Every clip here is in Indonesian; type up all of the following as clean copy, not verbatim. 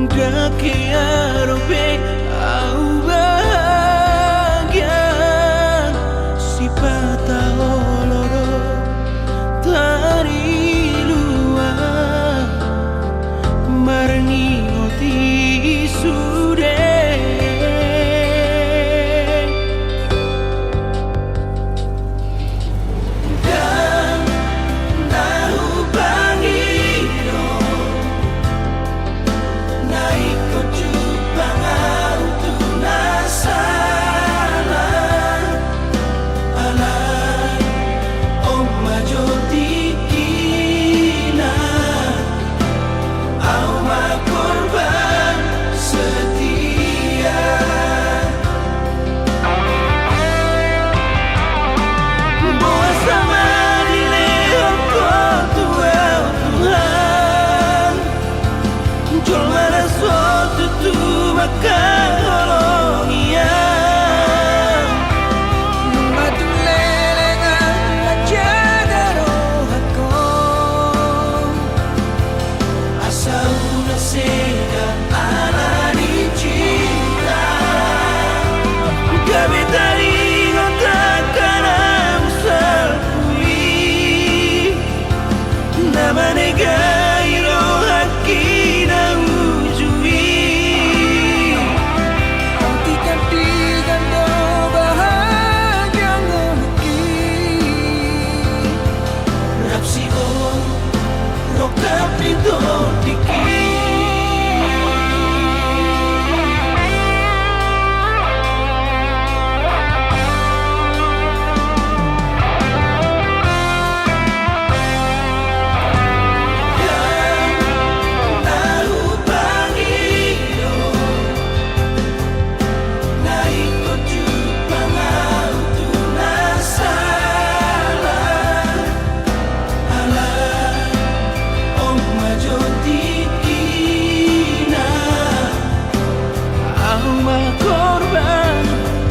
Dakia robe au bahagia si pataholo dari luar marengi oti sude dan tahu pangiro naik kocu pangaru tu nasala alai om majoti kina au ma korban setia boa sama dileo kau Tuhan jol mana suatu tu maka holongia Matuleleng jaga rohako asal una seda ala di cinta kami tadi ngontakkan amsal kui nama negai rohaki na ujui Antikan tigan do bahagia ngomki Rapsi on lokap nito diki Tahu pangiro naik kocu pangaru tu nasala alai om majoti kina ama korban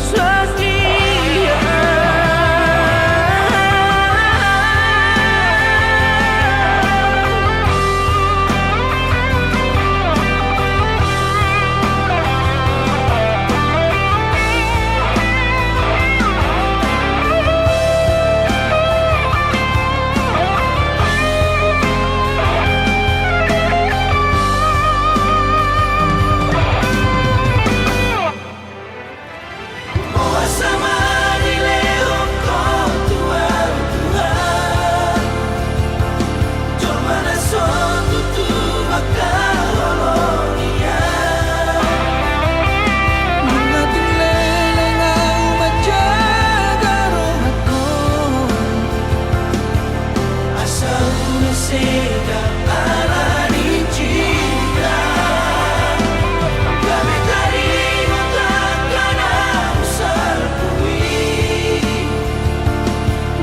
setia Boa sama dileo kau Tuhan jol mana suatu tu maka holonia Matuleleng au menjaga rohako asal una seda ala di cinta kami tadi ngontakkan amsal kui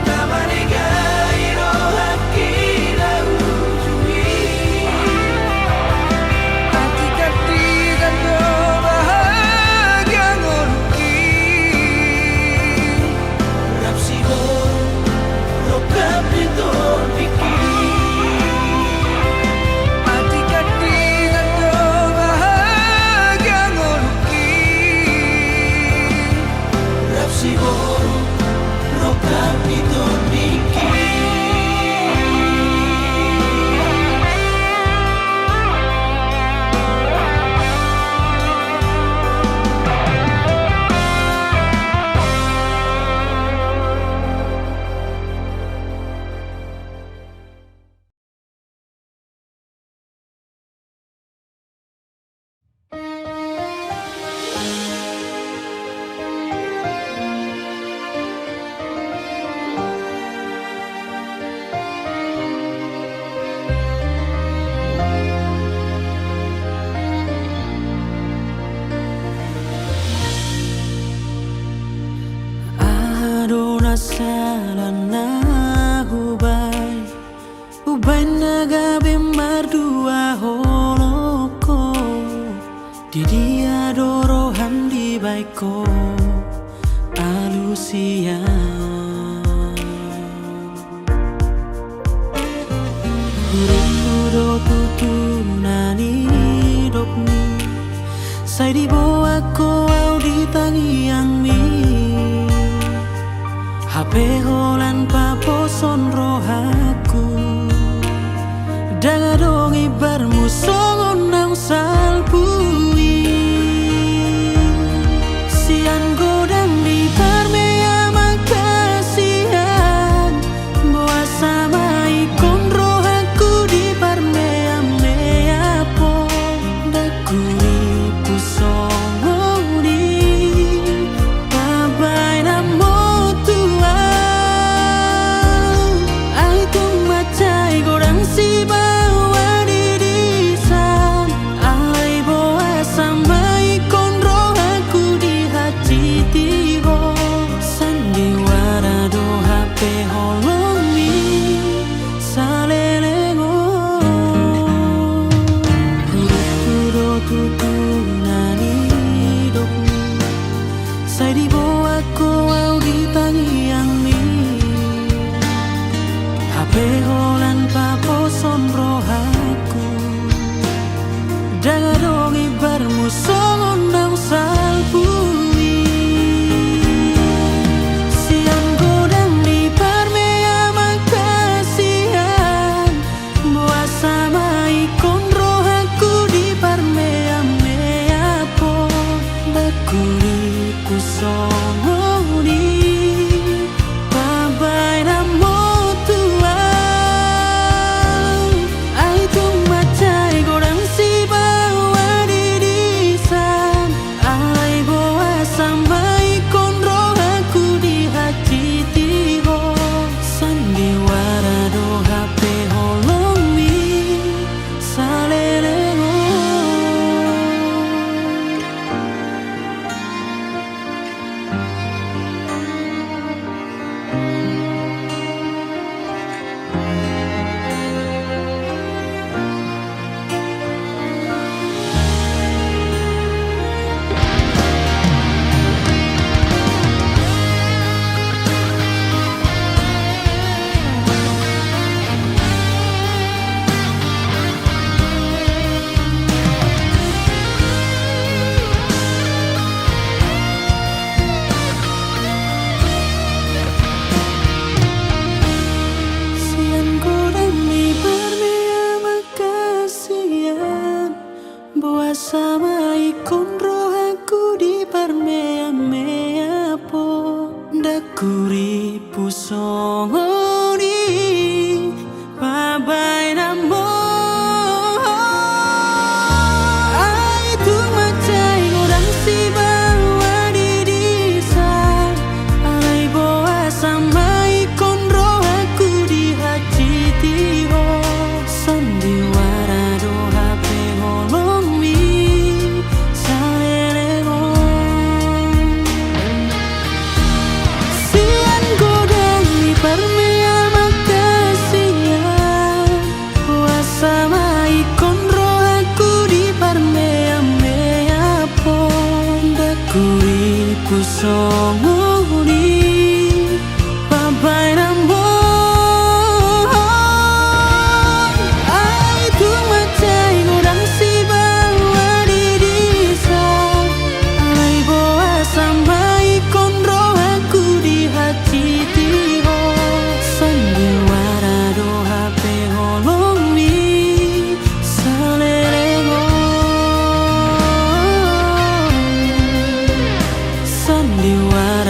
nama negai rohaki na ujui Antikan tigan do bahagia ngomki Rapsi on lokap nito diki Antikan tigan do bahagia ngomki Rapsi on lokap nito diki Adona salana ubay nagabi mardua holoko Didi adoro handi baiko alusia Huru do tutu nani dopni Sai di bawah kau di tangi yang mi HP holan paposon rohaku Daga dongi bermusongon nang salpui Sian godang di parmea makasihan Boa sama ikon rohaku di parmea mea po Dakuri pusongoni Babai namo tua Ai tung macai godang si bawa dirisan Ai boa sama ikon rohaku di hati tiho Sandiwara do HP holomi salelengo Huruf-huro tutunani hidupmu Sai di bawah kau di tangi yang mi HP holan paposon rohaku Daga dongi bermusongon nang salpui Siang godang di parmea makasihan Boa sama ikon rohaku di parmea mea po Dakuri kusongoni Babai namo tua Ai tung macai godang si bawa dirisan Ai boa sama ikon rohaku di hati tiho Sandiwara do HP holomi salelengo Siang godang di parmea makasihan Boa sama ikon rohaku di parmea mea po Dakuri pusongoni Babai namo Ai tung macai godang si bawa dirisan Ai boa sama ikon rohaku di hati tiho Sandiwara do HP holomi salelengo Sian godang di parmea makasihan Boa sama ikon rohaku di parmea mea po Dakuri kusongoni Babai namo Ai tung macai godang si bawa dirisan Ai boa sama ikon rohaku di hati tiho Sandiwara do HP holomi salelengo Sandiwara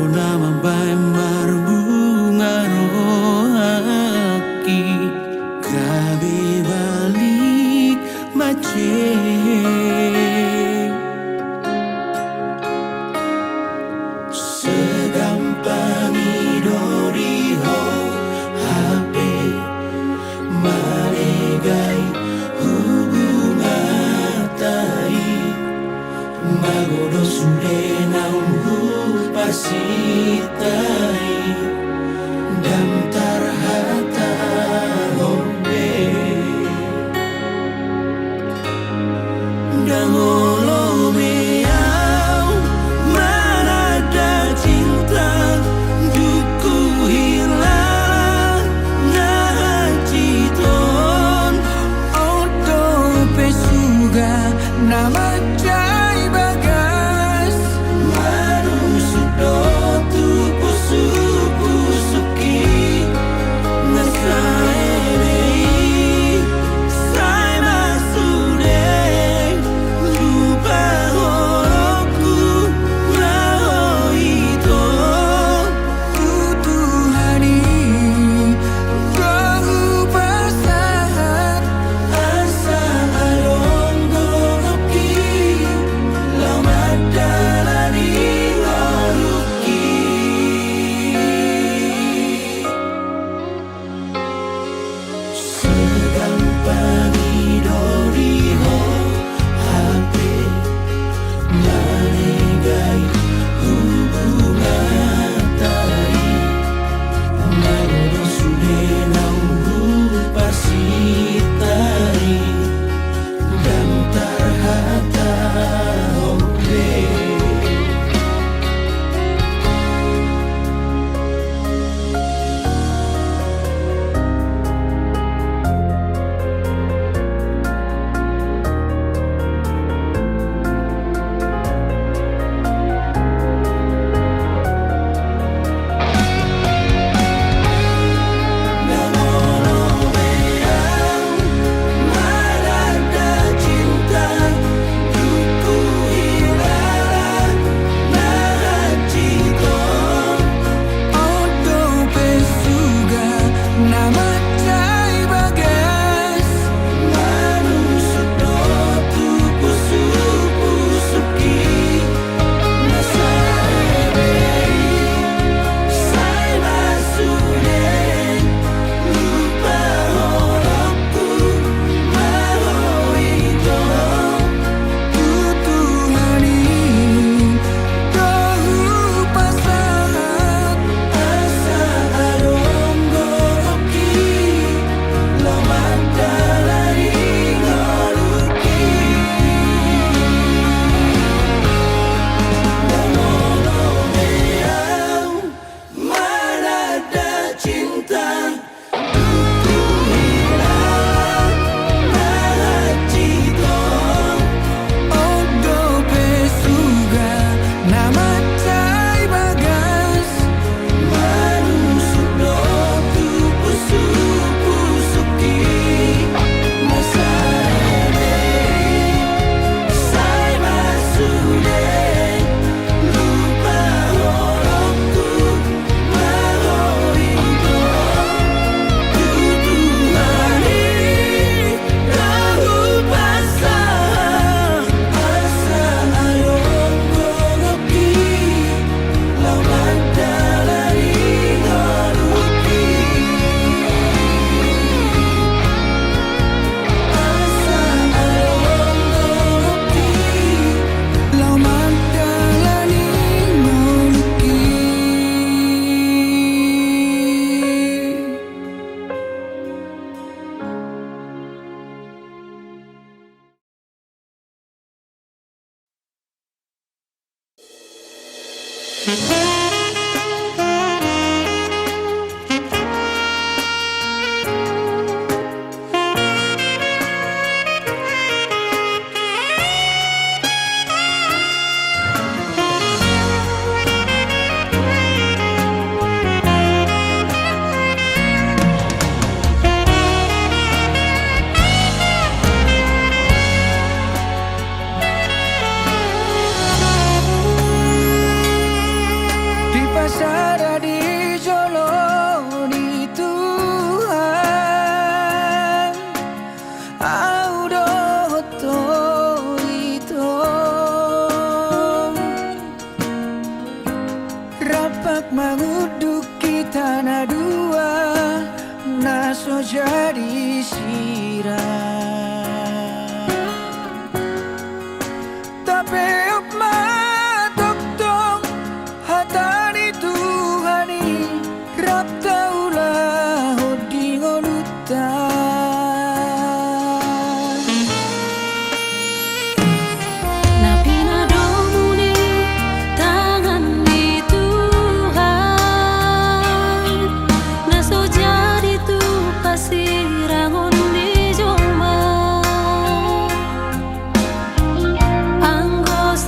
Corona mambai marbunga rohaki Kabe balik mace Segampang idori ho HP Maregai hubungan tai Magodo sude naumhu pasitai pasrah di joloni Tuhan. Audo to itu rapat menguduki tanah dua, naso jadi sirah. Tapi upma toktong hatani Tuhani rap taulah hodingon utan. Napi na domuni tangan di Tuhan, naso jadi tu pasirangon di jomba. Anggo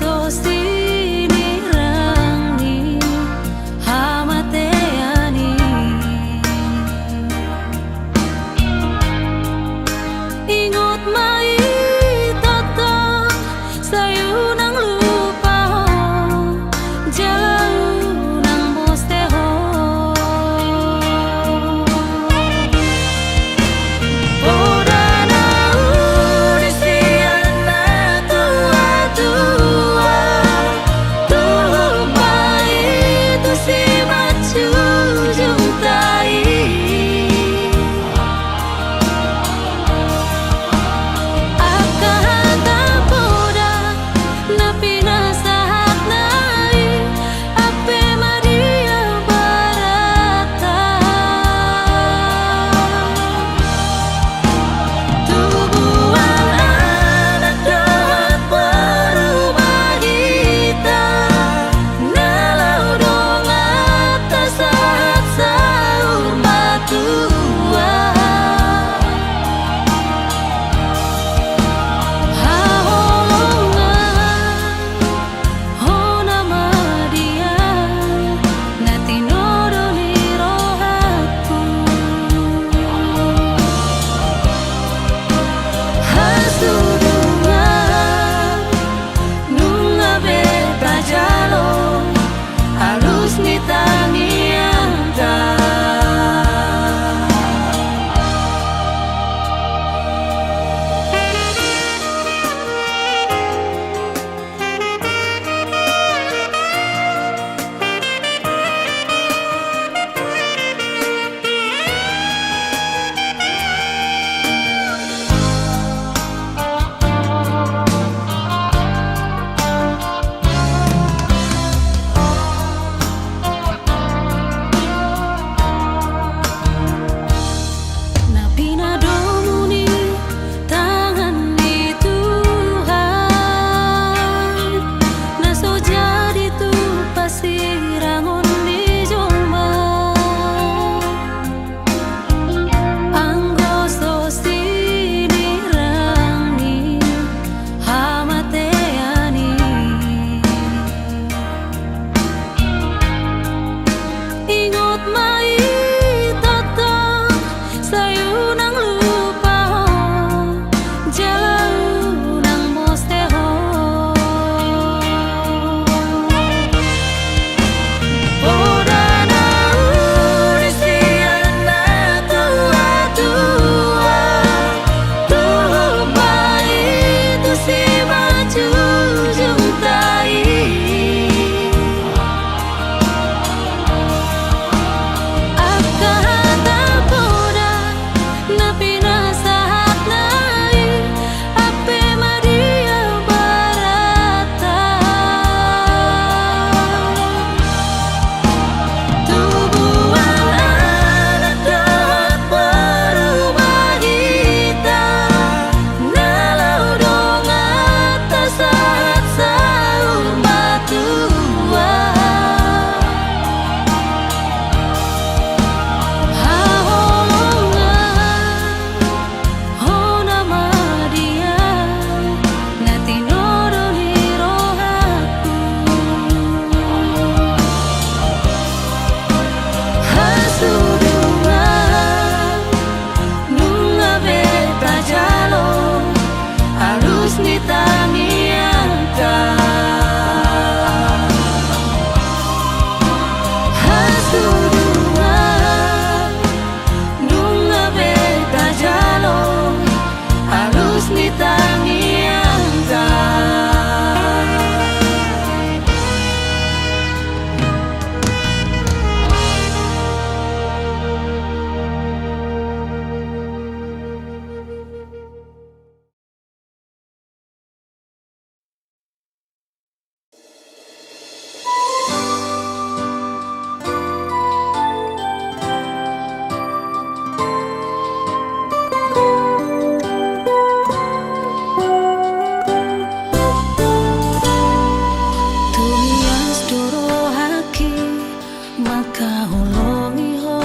Kahulongi ho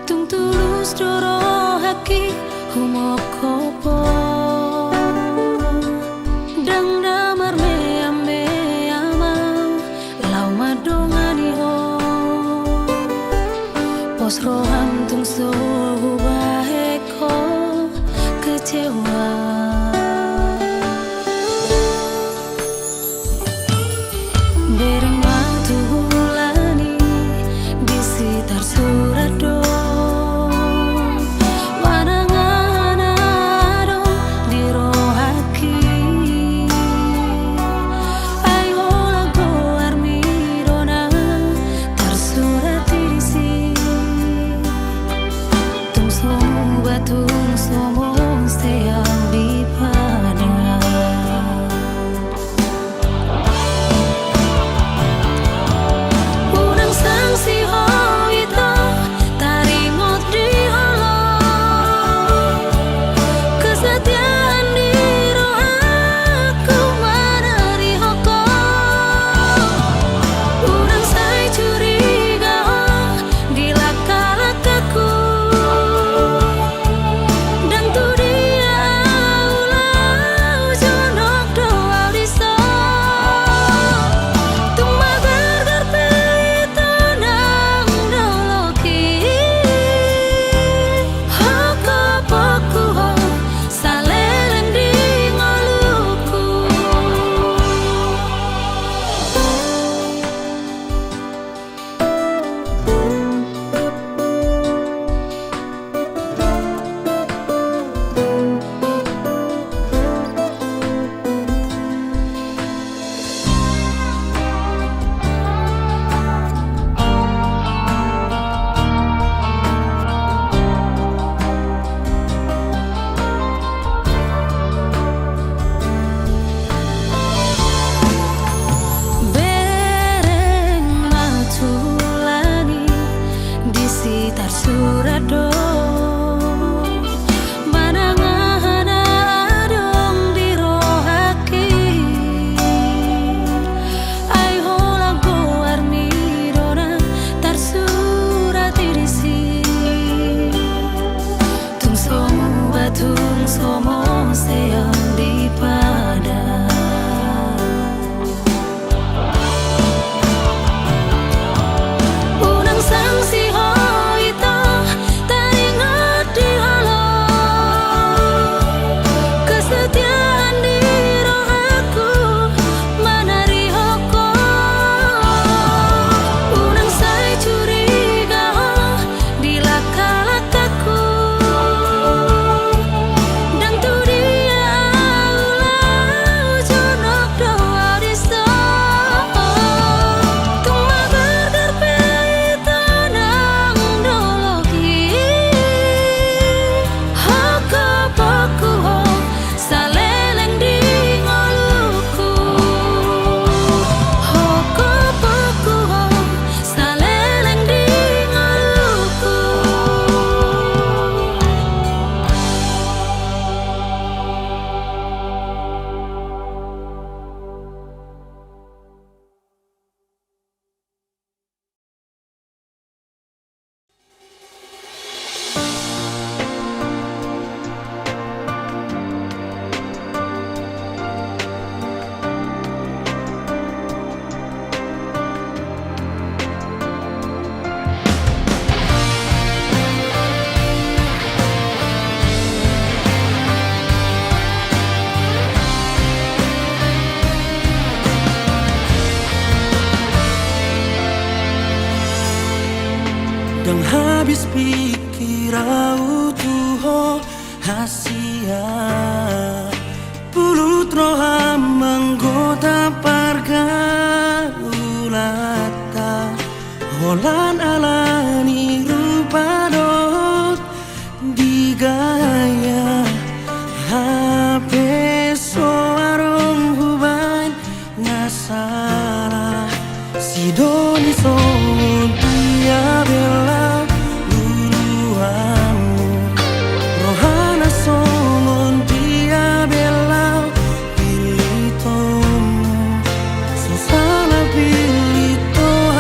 tung tulus doro haki humokopo dang damar mea lau madongani ho pos roham tung so baheko kecewa. Dereng waktu hulani di sekitar Surado, wanangana dong di rohaki. Ai hola goar mirona tersurat di sini. Tung somu batung somu seyang di padang. Si ho ito taringot di holo kesetiaan di roh aku manari hoko urang say curiga ho di laka-lakaku dan tu dia ulau jonok doa diso tung magar Surado manangana dong di rohaki ai hola goar mirona tersurat di sini tung somu batung somo seyang di padang. Unang sangsi ho Dang habis pikir au tuho hasia pulut roha menggoda parga ulata holan alani rupadot digaya HP soarong huban ngasala sidoni son dia bela pilih toh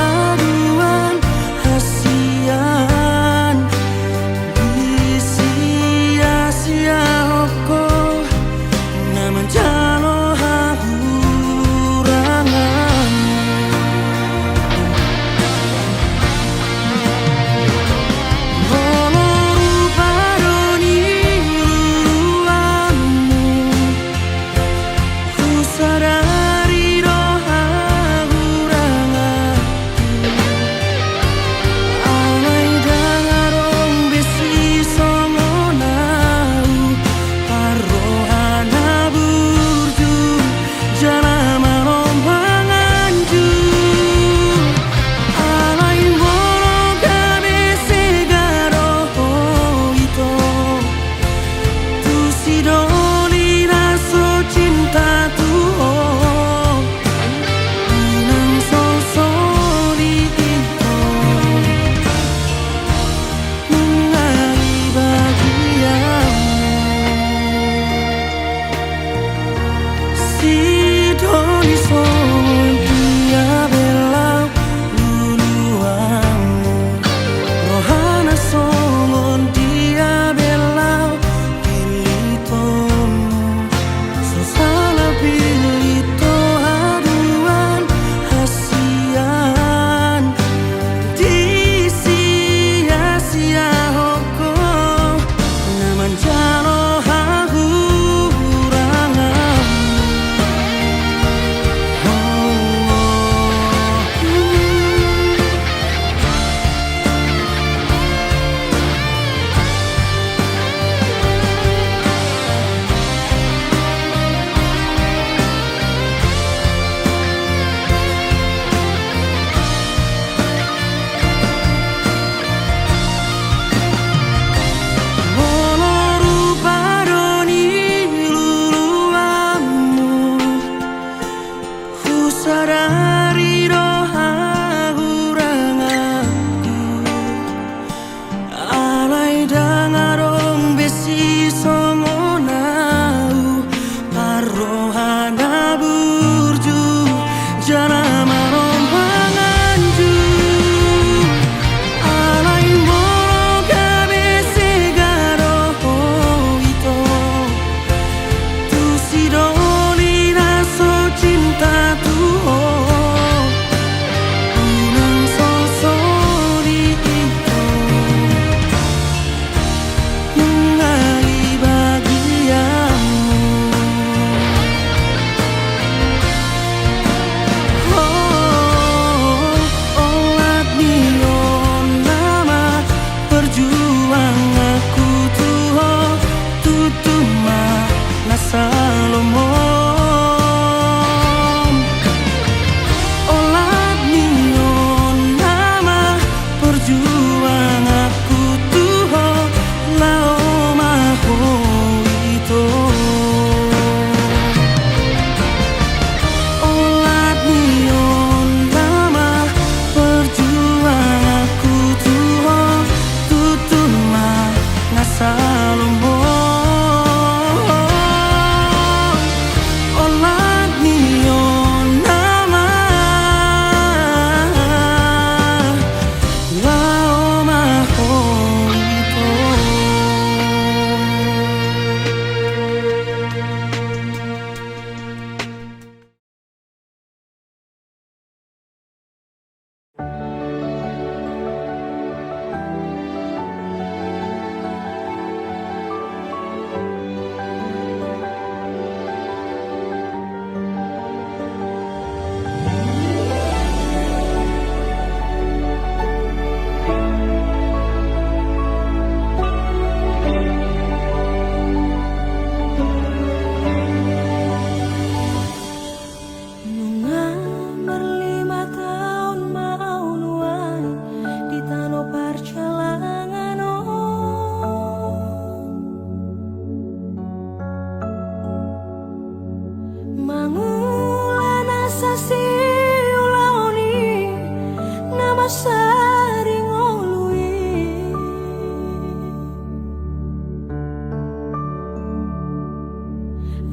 sering olui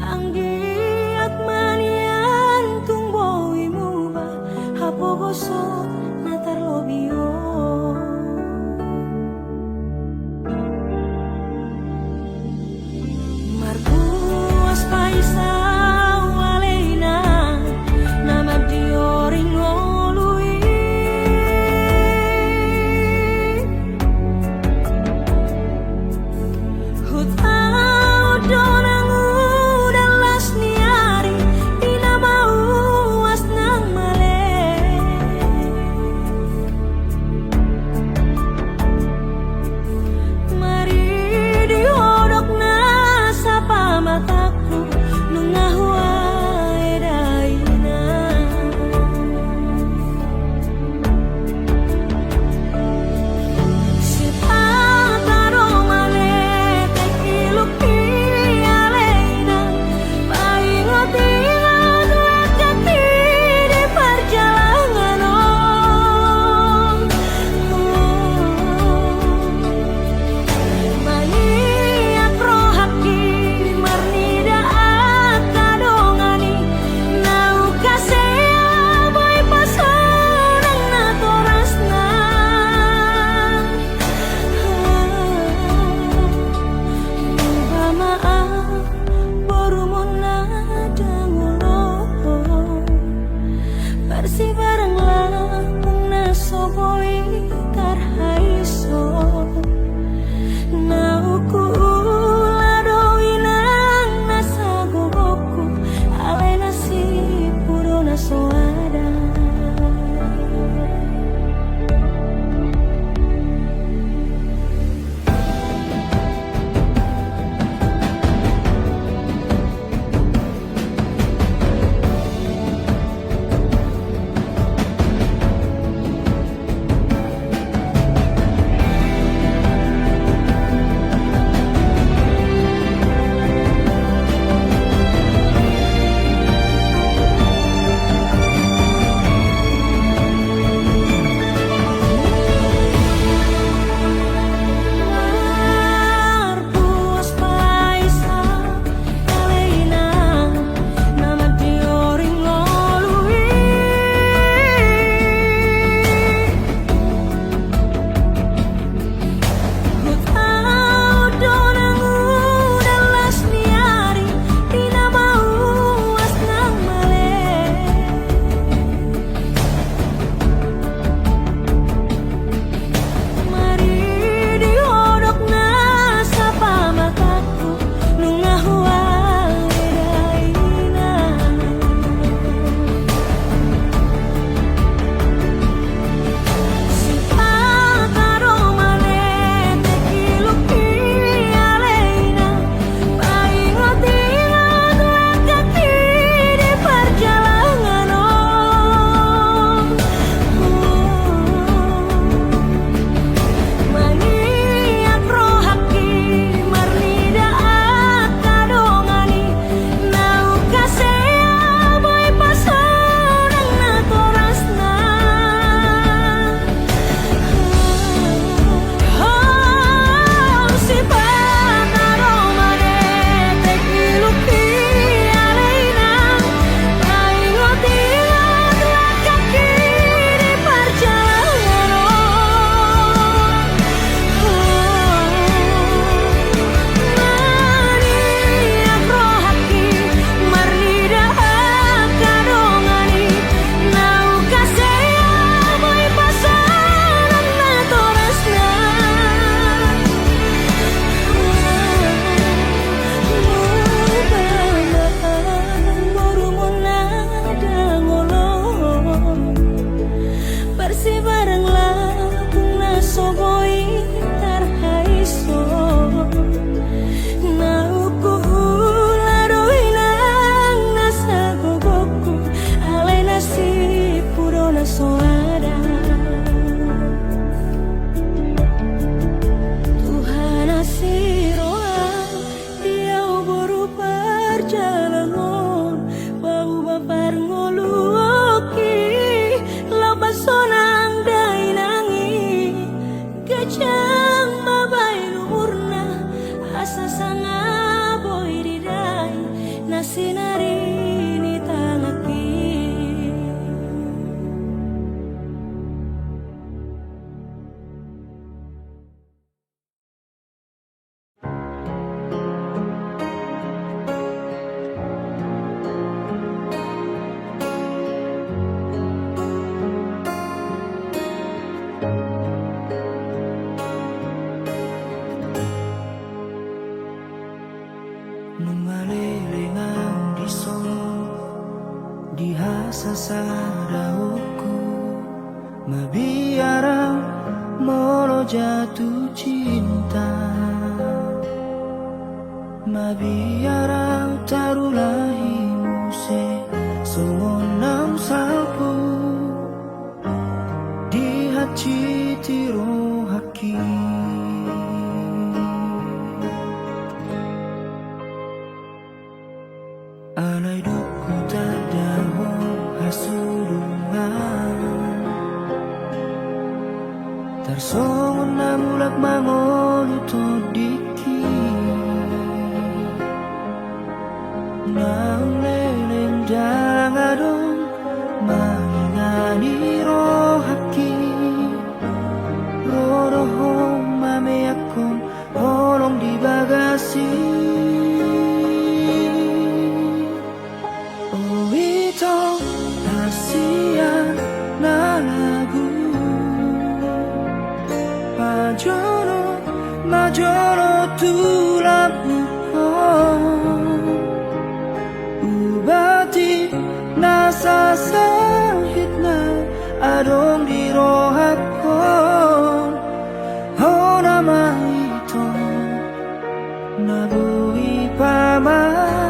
anggiat manian tung boi muba hapo gosok natar lobio markuas paisa waleina nama dioring olui biara molo jatuh cinta, ma biara tarulahimu se songonam salpu di hati tiro haki. Alay duku tadaho hasulungan, tarsongon na mulak mangolu to diki, naung leleng jangadong mangingani rohaki, rodoho mame akon holong di bagasi. Majoro tulamu ubati nasa sahitna adong di rohakon hona maito nabui pamaluman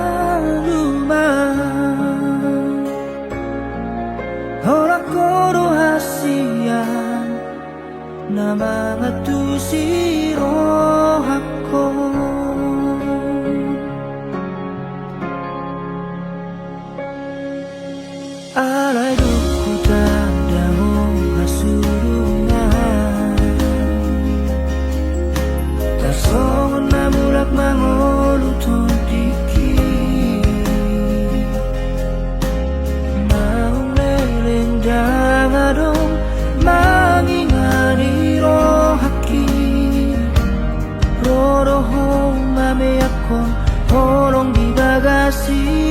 hora koro hasian na mga tusiro ako. Alay duku tadaho hasulungan, tarsongon na mulak mangolu to diki, naung leleng jangadong mangingani rohaki, rodoho mame akon holong di bagasi.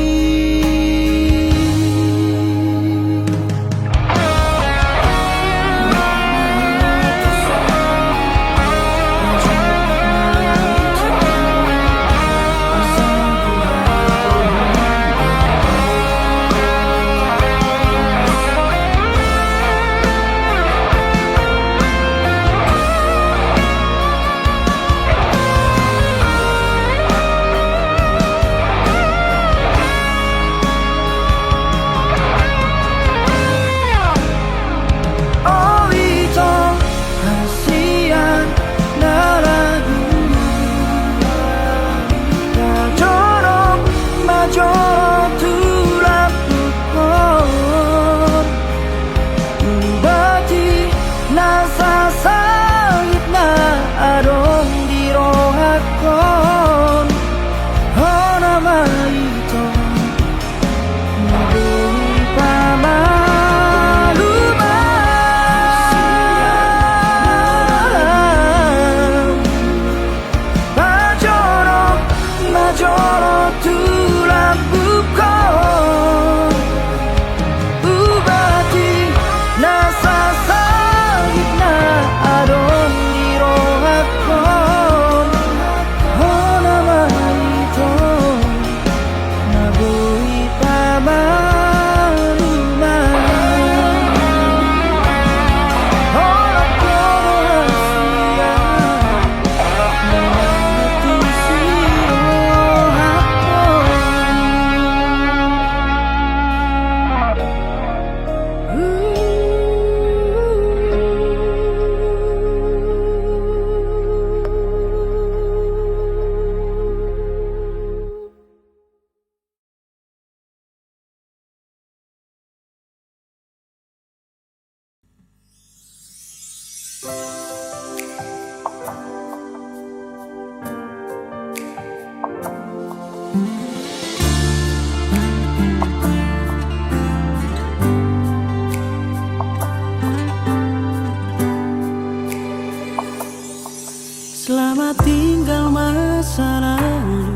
Selamat tinggal masa lalu,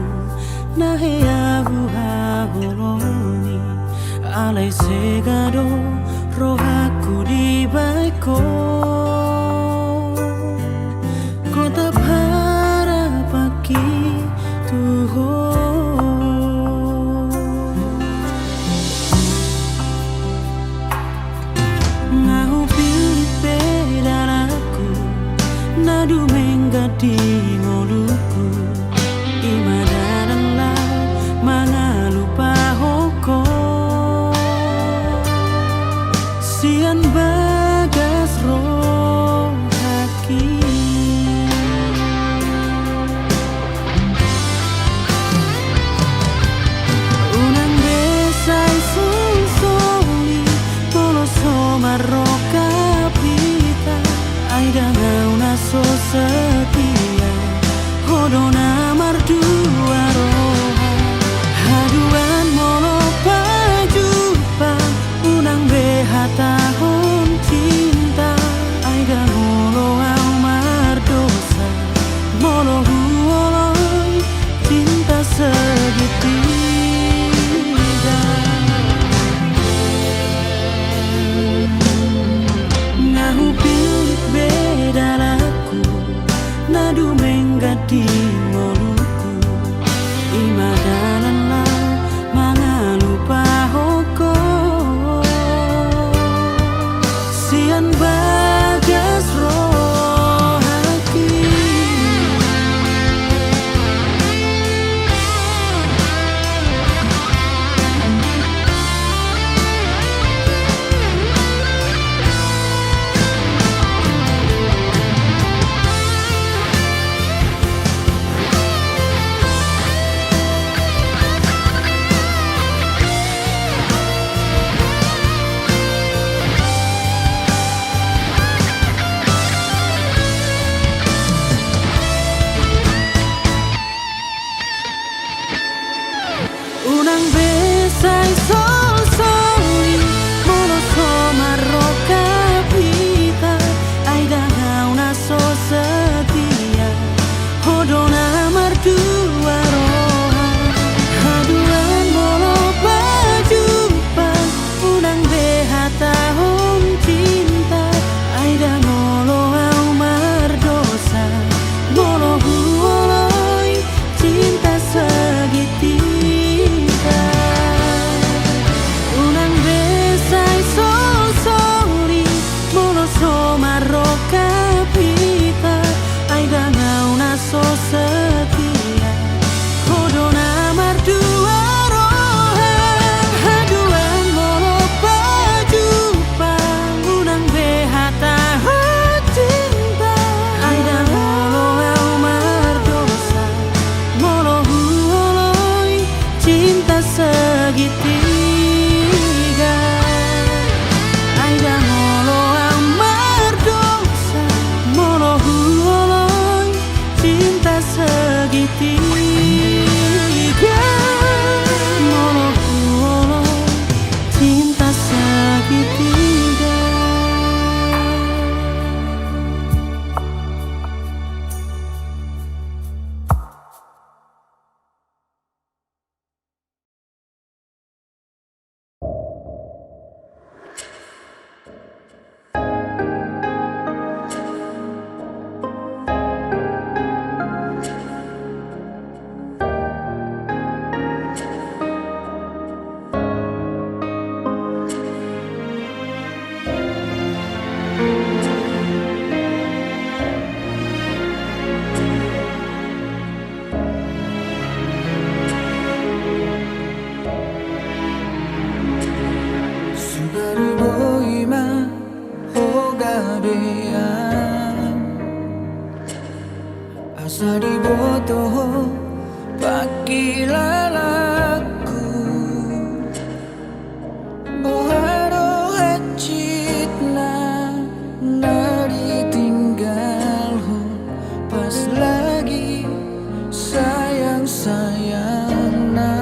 nahe abu hagoloni, alay segado rohaku di baiko. Kota para paki tuho, ngahu pilih setia hodona mardua roha haduan molo pajupa unang beha tahun cinta aida molo au mardosa molo huoloi cinta segitiga ngahu pilik beda laku nadu menggadi moluku imadanan lah mangalupa hoko sian bagas rohaki unang besai sol-soli molo somarro kapita aida ngauna so setia hodona mardua roha haduan molo pajupa unang beha tahun cinta aida molo au mardosa molo huoloi cinta segitiga unang besai sol-soli molo somarro kapita aida ngauna so setia hodona mardua roha haduan molo pajupa unang beha tahun cinta aida molo au mardosa molo huoloi cinta segitiga aida molo au mardosa molo huoloi cinta segitiga molo huoloi cinta segitiga. Boima hogabea asari boto pakilalaku boharo hecitna nari tinggal pas lagi sayang-sayangna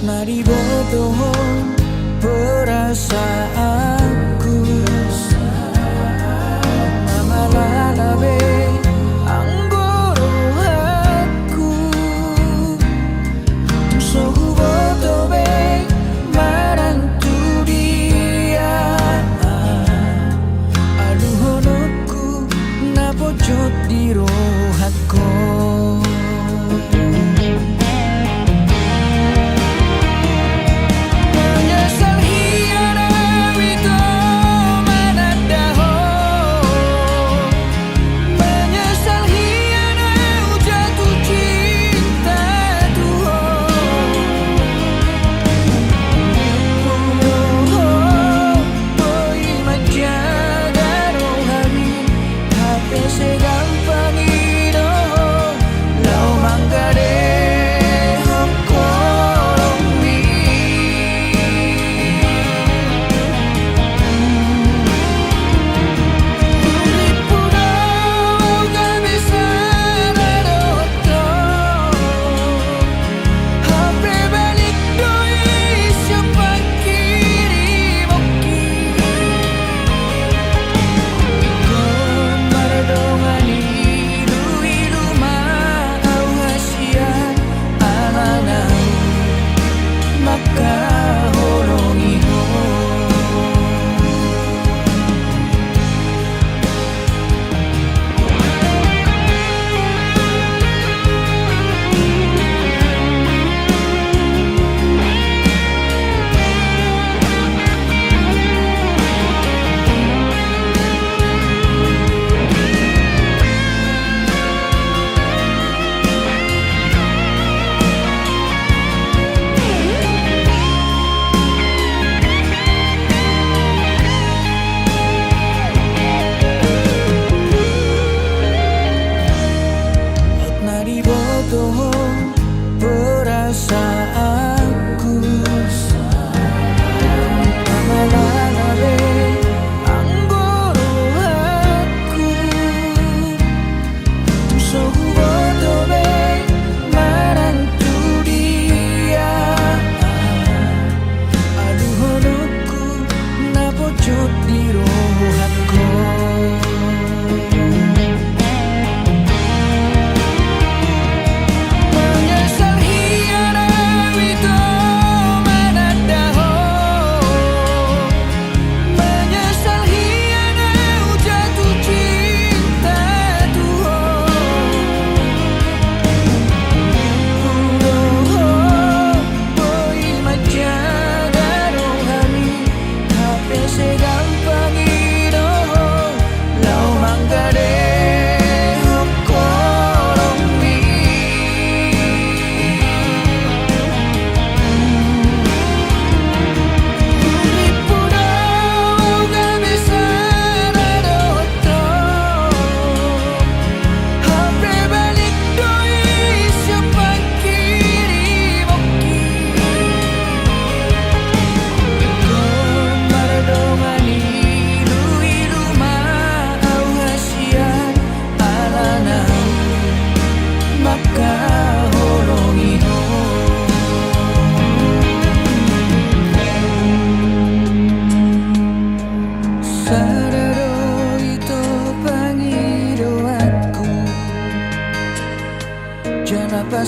mari bodoh perasaanku mama lalabe anggoro aku sohu bodoh be marantu dia aduh honoku napojot di rohatku menyesal hianat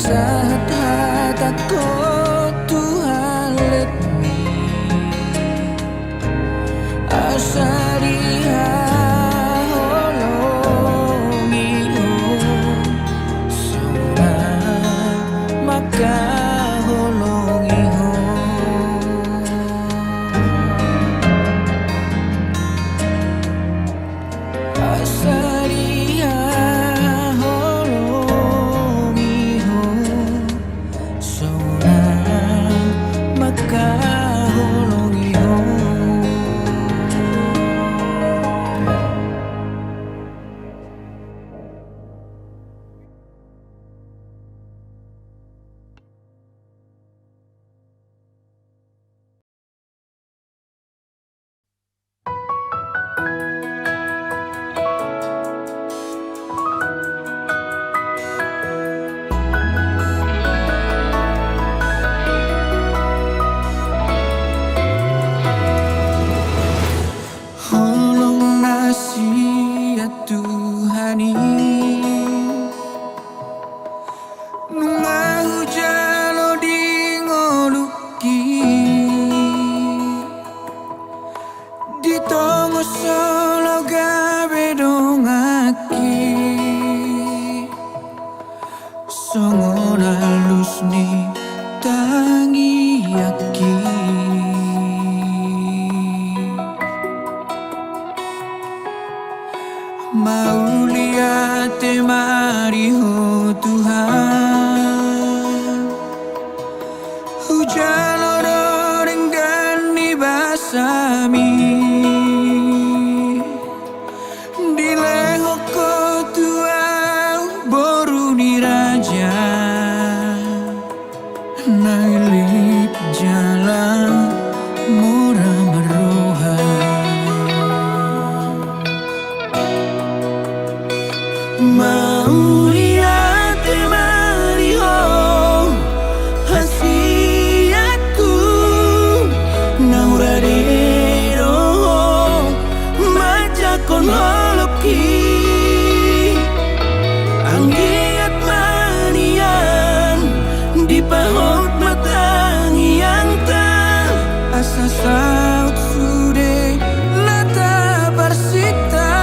Saat hataku Tuhan letmi Asariha holongiho Seorang maka holongiho Asariha holongiho Seorang maka holongiho Holong nasihat Tuhani Nunga hujalo di ngoluki Di tongo solo gabe dongaki Songon halus ni tangi yaki Mau lihat temari ho Tuhan Hujan orang dan dibasami Di leho ko Tuhan boru ni raja Nailip jalan murah meroha Mau lihat temari ho hasiatku Nauradero ho majakon holoki Anggiat manian di pahot matangi yang tak Asa saut sude nata parsita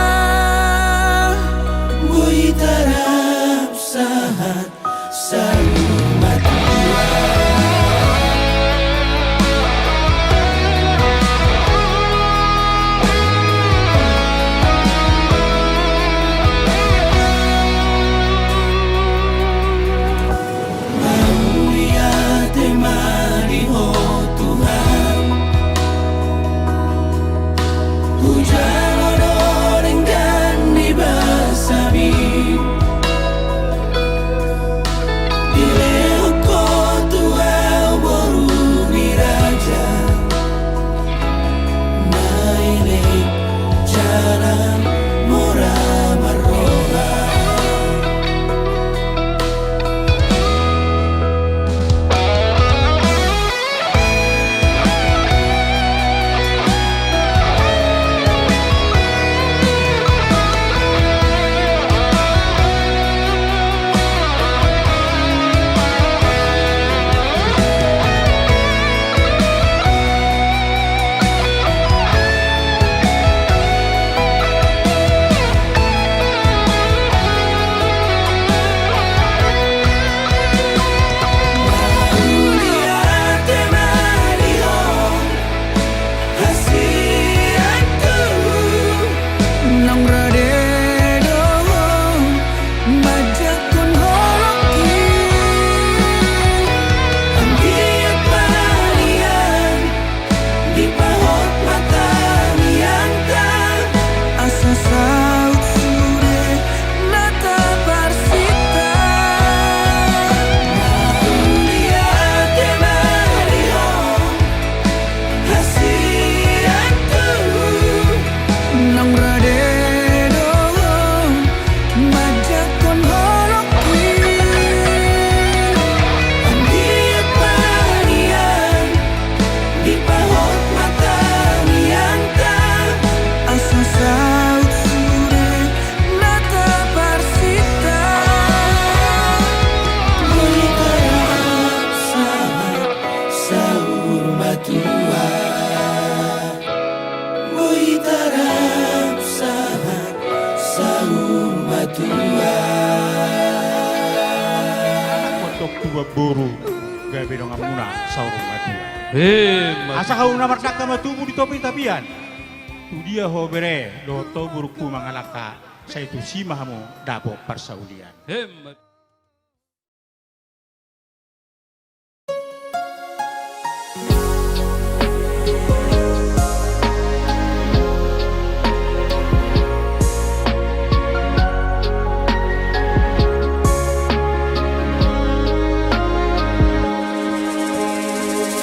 Bui tarap sahat salumat Mau lihat temari ho Tuhan dua boru gabe dong amuna saurung matua. Asa Asa kau namar nak kama tubuh di topi tapian. Tu dia ho bere do to buruku mangalaka saya tu si mahamu dabo persaulian.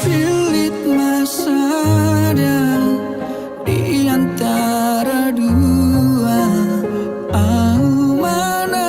Pilih masada di antara dua. Aku mana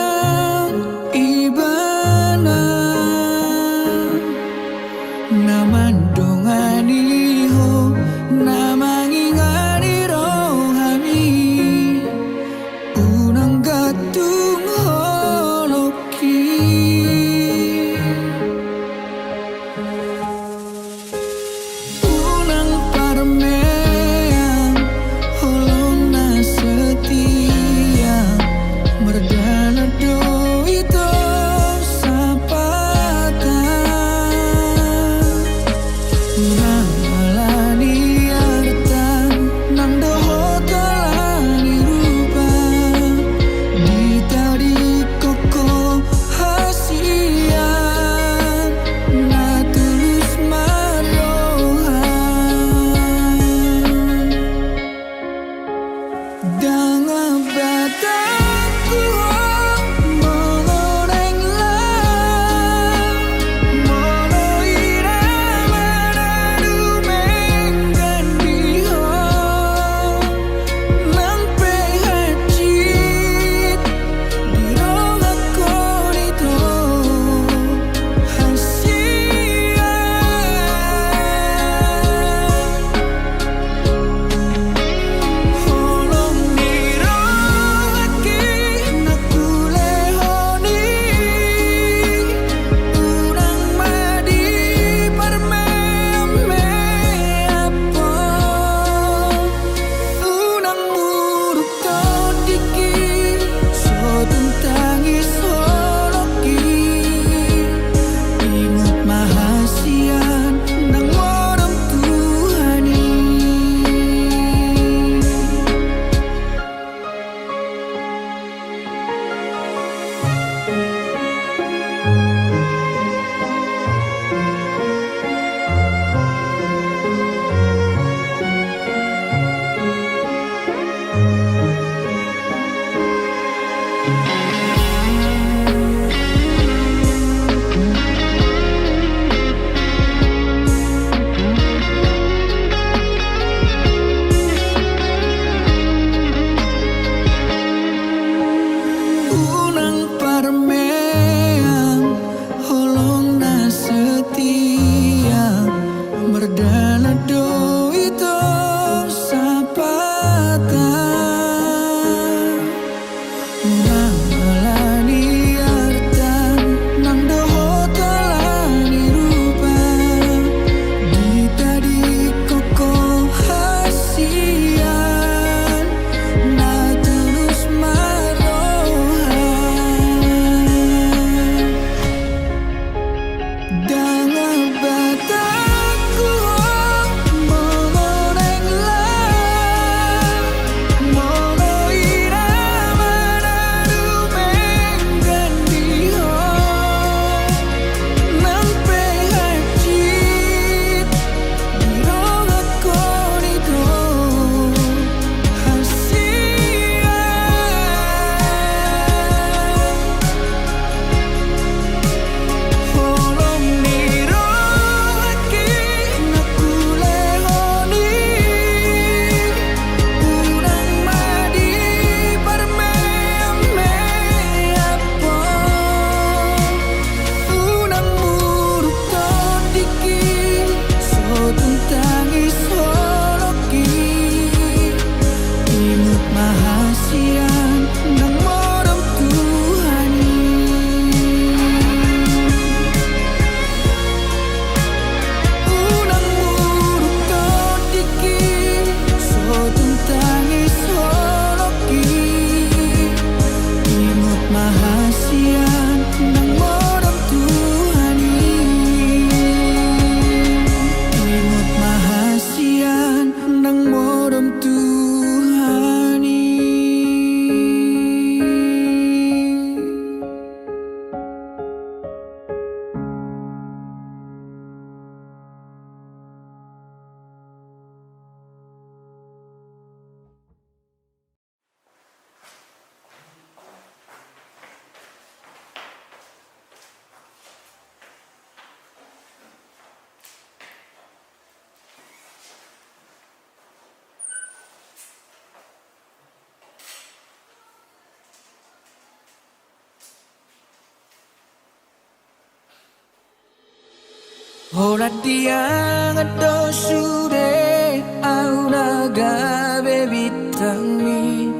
Ora tiang ado sure au nagabe bitangmi.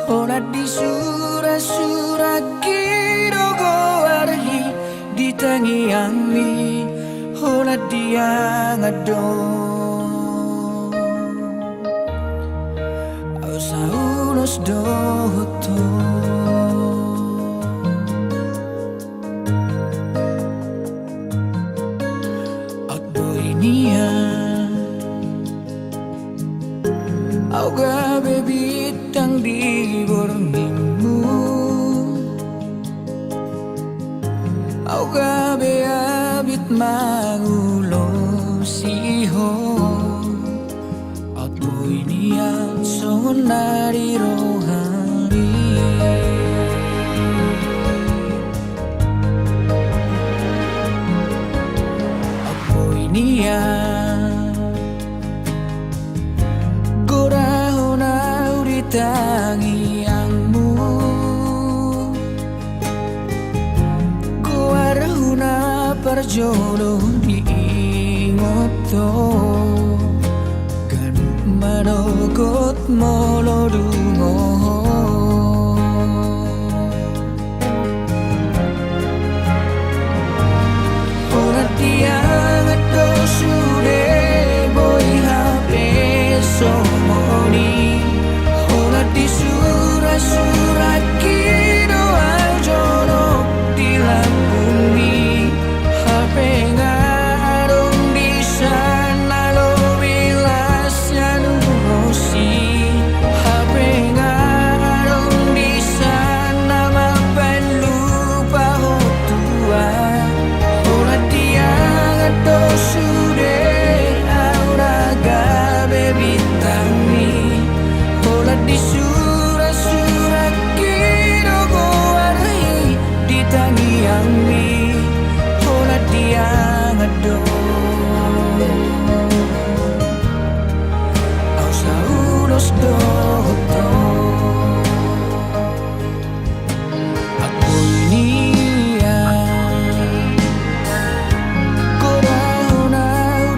Ora di sura-sura kiro go arhi ditangi angmi. Ora tiang ado au saunos doto. Au gabe bitang di borningmu. Au gabe abit mangulo siho. At boy niya sonari rohari. At boy niya tangi angmu. Kuarahuna parjodoh diingoto. Kan manogot molodungo. Ora tiang ado sude boy hape somoni. Di surat-surat kino aljono di lambungi. HP ngarong di sana lo bilas nurosi. HP ngarong di sana mapan lupa hotua. Ora tiang atau sude aura gabe bitangmi. Ora di surat-surat kiro go arhi ditangi angmi. Ora tiang ado au saulos doto. Aku inia korahona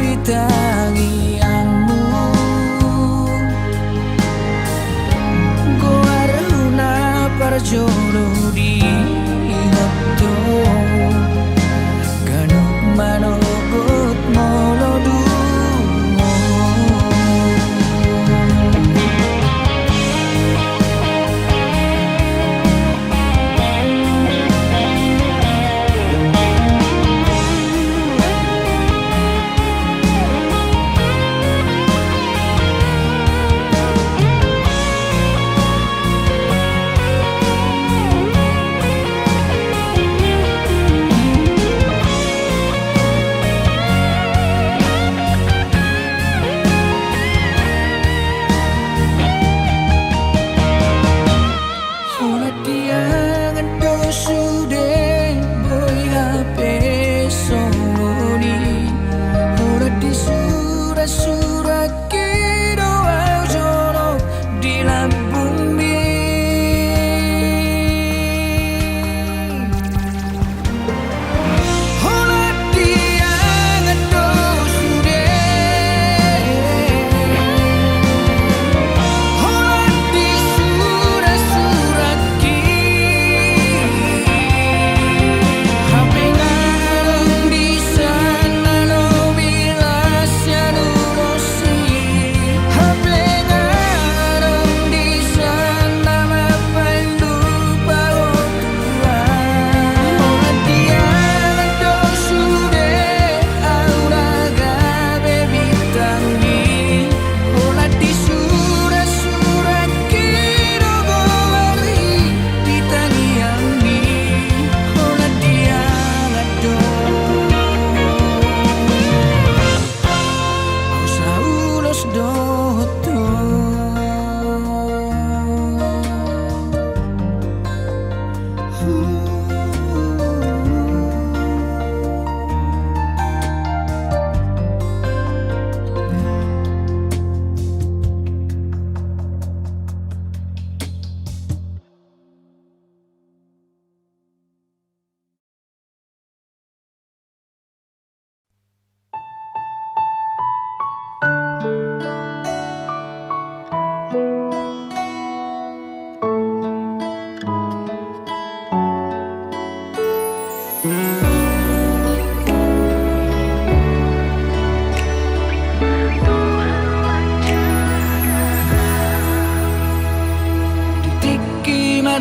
ditangi parjodoh di hapto. Ganok manogot molodungo.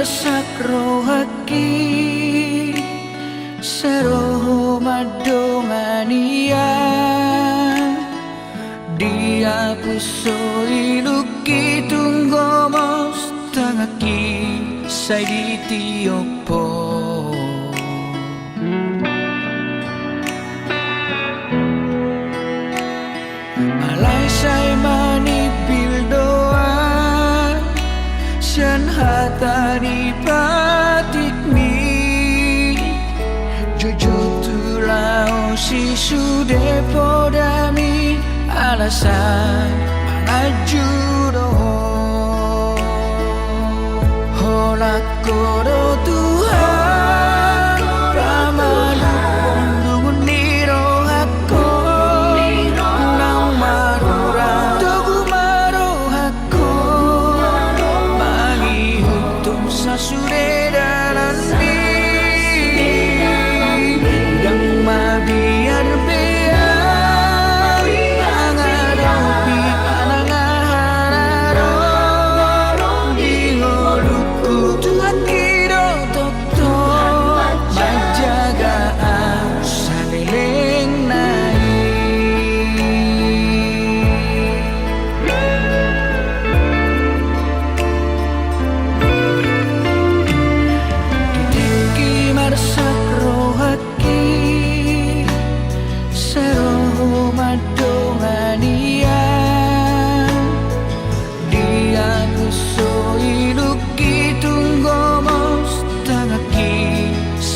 marsak rohaki seroho madongania dia pusoi luki tunggomos tangaki sai di tiopo alai sai mani bildoa sian hatari patik mi jojo tulao si sude podami alasan mangajuro holak koro Tuhan pramanu pondungun niro hako nang marura togu maro hako mangihutum sasuredanan di yang mabiar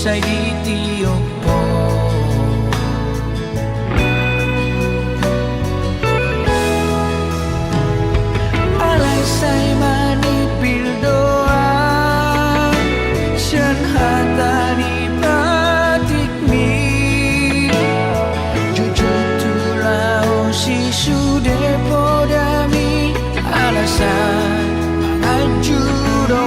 sai di tiopo alai sai mani bildoa sian hatari patik mi jojo tulao si sude podami alasan mangajuro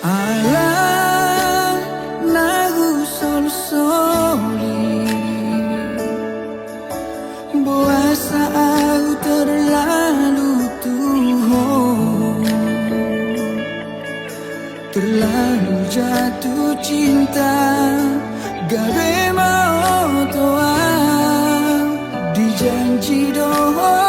Alah, nagu sol-soli Buasa aku terlalu tuh terlalu jatuh cinta gabe mau toa dijanji doa